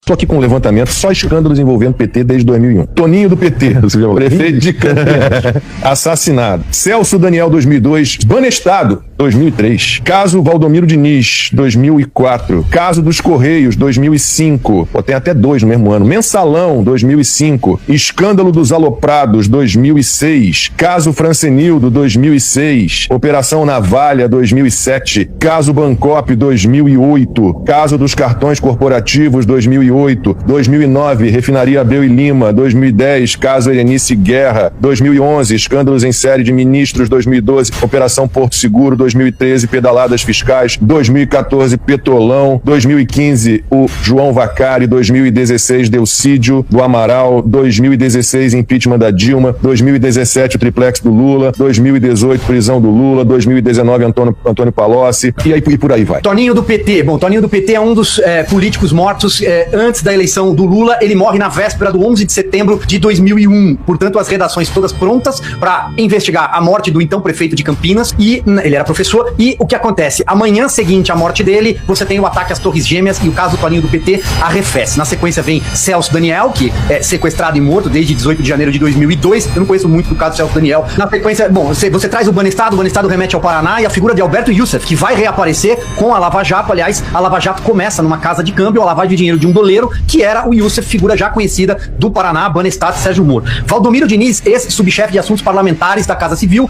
Estou aqui com um levantamento, só escândalos envolvendo PT desde 2001. Toninho do PT, prefeito de Campinas, assassinado. Celso Daniel, 2002. Banestado, 2003. Caso Valdomiro Diniz, 2004. Caso dos Correios, 2005. Pô, tem até dois no mesmo ano. Mensalão, 2005. Escândalo dos Aloprados, 2006. Caso Francenildo, 2006. Operação Navalha, 2007. Caso Bancop, 2008. Caso dos Cartões Corporativos, 2008. 2009, Refinaria Abreu e Lima. 2010, caso Erenice Guerra. 2011, escândalos em série de ministros. 2012, Operação Porto Seguro. 2013, pedaladas fiscais. 2014, Petrolão. 2015, o João Vacari. 2016, Delcídio do Amaral. 2016, impeachment da Dilma. 2017, o triplex do Lula. 2018, prisão do Lula. 2019, Antônio Palocci. E por aí vai. Toninho do PT. Bom, Toninho do PT é um dos políticos mortos antes da eleição do Lula. Ele morre na véspera do 11 de setembro de 2001. Portanto, as redações todas prontas para investigar a morte do então prefeito de Campinas. E ele era professor. E o que acontece? Amanhã seguinte à morte dele, você tem o ataque às Torres Gêmeas e o caso do Toninho do PT arrefece. Na sequência vem Celso Daniel, que é sequestrado e morto desde 18 de janeiro de 2002. Eu não conheço muito do caso do Celso Daniel. Na sequência, bom, você traz o Banestado remete ao Paraná e a figura de Alberto Youssef, que vai reaparecer com a Lava Jato. Aliás, a Lava Jato começa numa casa de câmbio, a lavagem de dinheiro de um doleiro, que era o Youssef, figura já conhecida do Paraná, Banestado e Sérgio Moro. Valdomiro Diniz, ex-subchefe de assuntos parlamentares da Casa Civil,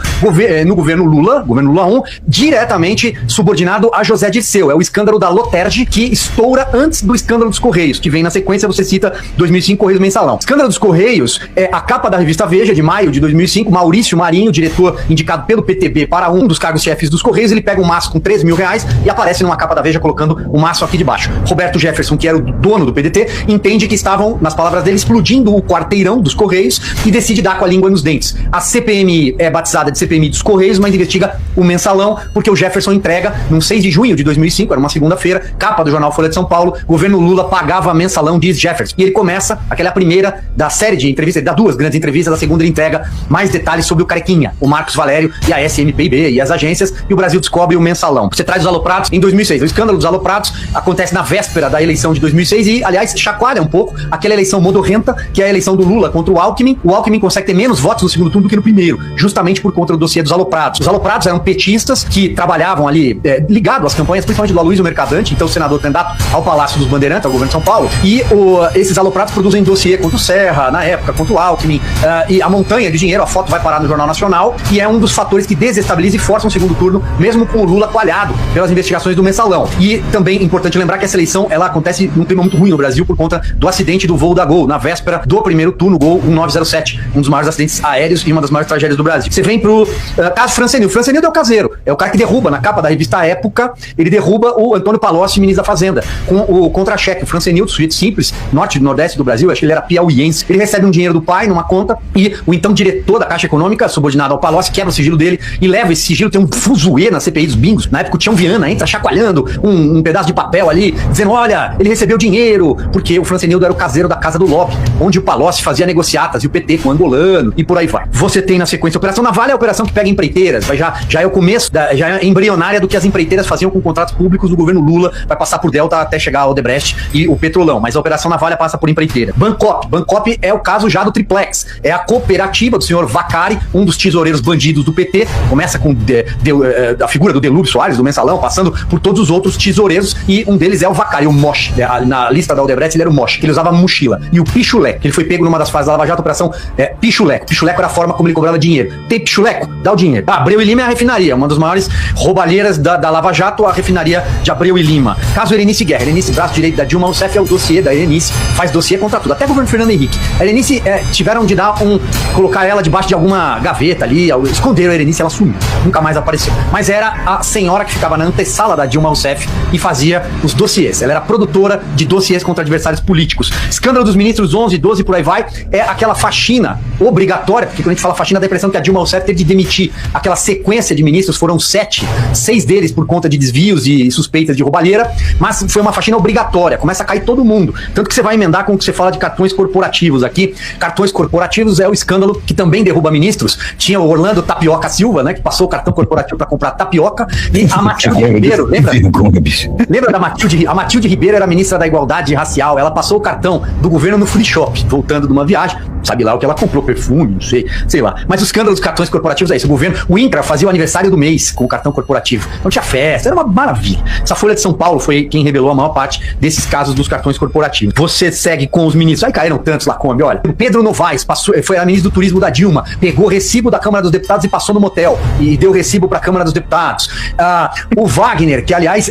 no governo Lula 1, diretamente subordinado a José Dirceu. É o escândalo da Loterge, que estoura antes do escândalo dos Correios, que vem na sequência, você cita 2005, Correios Mensalão. Escândalo dos Correios é a capa da revista Veja, de maio de 2005, Maurício Marinho, diretor indicado pelo PTB para um dos cargos-chefes dos Correios, ele pega um maço com 3 mil reais e aparece numa capa da Veja colocando o maço aqui de baixo. Roberto Jefferson, que era o dono do PDT, entende que estavam, nas palavras dele, explodindo o quarteirão dos Correios e decide dar com a língua nos dentes. A CPMI é batizada de CPMI dos Correios, mas investiga o Mensalão, porque o Jefferson entrega, num 6 de junho de 2005, era uma segunda-feira, capa do jornal Folha de São Paulo, governo Lula pagava Mensalão, diz Jefferson. E ele começa, aquela primeira da série de entrevistas, ele dá duas grandes entrevistas, a segunda ele entrega mais detalhes sobre o Carequinha, o Marcos Valério e a SMPIB e as agências, e o Brasil descobre o Mensalão. Você traz os aloprados em 2006. O escândalo dos aloprados acontece na véspera da eleição de 2006 e, aliás, chacoalha um pouco aquela eleição modorrenta, que é a eleição do Lula contra o Alckmin. O Alckmin consegue ter menos votos no segundo turno do que no primeiro, justamente por conta do dossiê dos aloprados. Os aloprados eram petistas que trabalhavam ali, ligado às campanhas, principalmente do Aloysio Mercadante, então senador candidato ao Palácio dos Bandeirantes, ao governo de São Paulo, e esses aloprados produzem dossiê contra o Serra, na época, contra o Alckmin, e a montanha de dinheiro, a foto vai parar no Jornal Nacional, e é um dos fatores que desestabiliza e força um segundo turno, mesmo com o Lula coalhado pelas investigações do Mensalão. E também importante lembrar que essa eleição, ela acontece num clima muito ruim no Brasil por conta do acidente do voo da Gol, na véspera do primeiro turno, Gol 1907, um dos maiores acidentes aéreos e uma das maiores tragédias do Brasil. Você vem pro caso Francenildo. Francenildo é o caseiro, é o cara que derruba, na capa da revista Época, ele derruba o Antônio Palocci, ministro da Fazenda, com o contra-cheque. O Francenildo, sujeito simples, norte e nordeste do Brasil, acho que ele era piauiense, ele recebe um dinheiro do pai numa conta e o então diretor da Caixa Econômica, subordinado ao Palocci, quebra o sigilo dele e leva esse sigilo, tem um fuzuê na CPI dos bingos. Na época o Tião Viana entra chacoalhando um pedaço de papel ali, dizendo, olha, ele recebeu dinheiro, porque o Francenildo era o caseiro da Casa do Lopes, onde o Palocci fazia negociatas e o PT com o angolano e por aí vai. Você tem na sequência a Operação Navalha, é a operação que pega empreiteiras, já é o começo, já é embrionária do que as empreiteiras faziam com contratos públicos do governo Lula, vai passar por Delta até chegar ao Odebrecht e o Petrolão, mas a Operação Navalha passa por empreiteira. Bancop é o caso já do triplex, é a cooperativa do senhor Vacari, um dos tesoureiros bandidos do PT, começa com a figura do Delúbio Soares, do Mensalão, passando por todos os outros tesoureiros, e um deles é o Vacari, o Moche, na lista da Odebrecht ele era o Moche, que ele usava mochila, e o Pichuleco, que ele foi pego numa das fases da Lava Jato, operação Pichuleco era a forma como ele cobrava dinheiro. Tem Pichuleco? Dá o dinheiro. Abreu e Lima é a refinaria, uma das maiores roubalheiras da Lava Jato, a refinaria de Abreu e Lima. Caso Erenice Guerra, Erenice, braço direito da Dilma Rousseff, é o dossiê da Erenice, faz dossiê contra tudo, até o governo Fernando Henrique. A Erenice tiveram de colocar ela debaixo de alguma gaveta ali, esconderam a Erenice, ela sumiu, nunca mais apareceu. Mas era a senhora que ficava na antessala da Dilma Rousseff e fazia os dossiês. Ela era produtora de dossiês contra adversários políticos. Escândalo dos ministros 11, 12, por aí vai, é aquela faxina obrigatória, porque quando a gente fala faxina dá a impressão que a Dilma Rousseff teve de demitir aquela sequência de ministros, foram 7, 6 deles por conta de desvios e suspeitas de roubalheira, mas foi uma faxina obrigatória, começa a cair todo mundo, tanto que você vai emendar com o que você fala de cartões corporativos aqui. Cartões corporativos é o escândalo que também derruba ministros. Tinha o Orlando Tapioca Silva, né, que passou o cartão corporativo para comprar tapioca, e a Matilde Ribeiro, lembra? Lembra da Matilde? A Matilde Ribeiro era ministra da Igualdade desigualdade racial. Ela passou o cartão do governo no free shop, voltando de uma viagem. Sabe lá o que ela comprou, perfume, não sei lá. Mas o escândalo dos cartões corporativos é isso. O INCRA fazia o aniversário do mês com o cartão corporativo. Não tinha festa, era uma maravilha. Essa Folha de São Paulo foi quem revelou a maior parte desses casos dos cartões corporativos. Você segue com os ministros, aí caíram tantos lá, Kombi, olha. O Pedro Novaes foi a ministra do Turismo da Dilma, pegou recibo da Câmara dos Deputados e passou no motel, e deu recibo pra Câmara dos Deputados. O Wagner, que aliás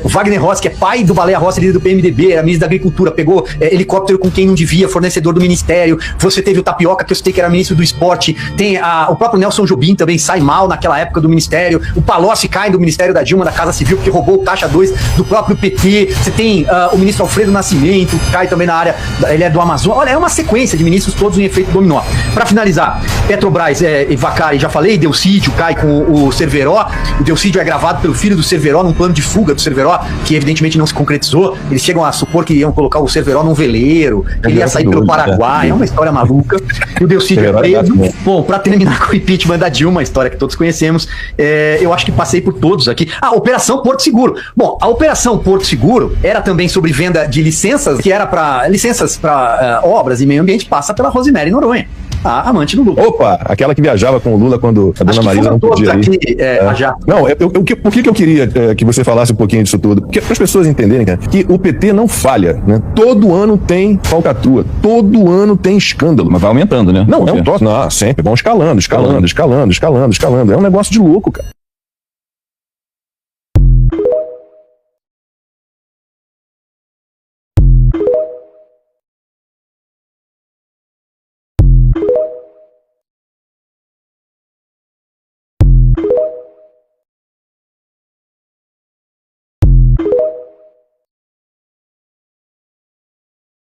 o Wagner Rossi, que é pai do Baleia Rossi, líder do PMDB, era ministro da Agricultura, pegou helicóptero com quem não devia, fornecedor do Ministério. Você teve o Tapioca, que eu citei que era ministro do Esporte. Tem o próprio Nelson Jobim também sai mal naquela época do Ministério. O Palocci cai do Ministério da Dilma, da Casa Civil, porque roubou o Caixa 2 do próprio PT. Você tem o ministro Alfredo Nascimento, que cai também na área, ele é do Amazonas. Olha, é uma sequência de ministros todos em efeito dominó. Para finalizar, Petrobras e Vacari, já falei, Delcídio cai com o Cerveró. O Delcídio é gravado pelo filho do Cerveró num plano de fuga do Cerveró, que evidentemente não se concretizou. Eles chegam a supor que iam colocar o Cerveró num veleiro, ele ia sair pelo Paraguai, é uma história maluca. E o Delcídio é preso. Bom, pra terminar com o impeachment da Dilma, a história que todos conhecemos, eu acho que passei por todos aqui. Operação Porto Seguro. Bom, a Operação Porto Seguro era também sobre venda de licenças, que era para licenças para obras e meio ambiente, passa pela Rosemary Noronha, a amante do Lula. Opa, aquela que viajava com o Lula quando a dona Marisa não podia ir. Não, por que eu queria que você falasse um pouquinho disso tudo? Porque para as pessoas entenderem, cara, que o PT não falha, né? Todo ano tem falcatrua, todo ano tem escândalo. Mas vai aumentando, né? Não, é um troço. Não, sempre vão escalando. É um negócio de louco, cara.